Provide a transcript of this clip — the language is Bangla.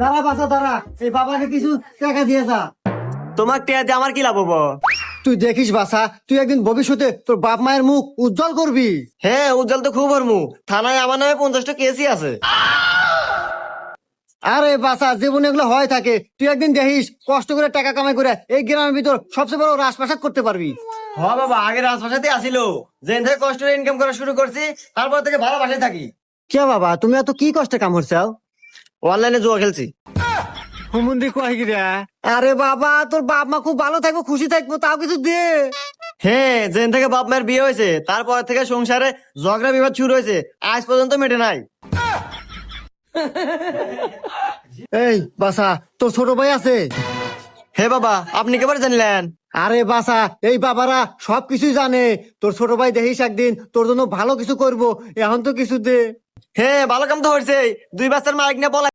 দাঁড়া বাসা দাঁড়া, এই বাবাকে কিছু টাকা দিয়ে যা। তোমার টিয়া দিয়ে আমার কি লাভ হবো? তুই দেখিস বাসা, তুই একদিন ভবিষ্যতে তোর বাপ মায়ের মুখ উজ্জ্বল করবি। হ্যাঁ, উজ্জ্বল তো খুব হরমু। থানায় আমার নামে 50টা কেসই আছে। আরে বাসা, জীবনে এগুলো হয় থাকে। তুই একদিন দেখিস কষ্ট করে টাকা কামাই করে এই গ্রামের ভিতর সবচেয়ে বড় রাজপ্রাসাদ করতে পারবি। হ বাবা, আগে রাজভাষাতে আসিল, যেদিন থেকে কষ্ট করে ইনকাম করা শুরু করছি তারপর থেকে ভালো বাসায় থাকি। কে বাবা, তুমি এত কি কষ্টে কাম করছাও? অনলাইনে জুয়া খেলছি। হুমুন্দি কয় কি রে? আরে বাবা, তোর বাপ মা খুব ভালো থাকবো, খুশি থাকবো, তাও কিছু দে। হ্যাঁ, যেদিন থেকে বাপ মায়ের বিয়ে হয়েছে তারপর থেকে সংসারে ঝগড়া বিবাদ শুরু হয়েছে, আজ পর্যন্ত মেটে নাই। এই বাসা, তোর ছোট ভাই আছে? হে বাবা, আপনি কেবার জানলেন? আরে বাসা, এই বাবারা সবকিছুই জানে। তোর ছোট ভাই দেখিস একদিন তোর জন্য ভালো কিছু করবো, এখন তো কিছু দে। হ্যাঁ, ভালো কাম তো হয়েছে। 2 বাচ্চার মালিক নিয়ে পলাই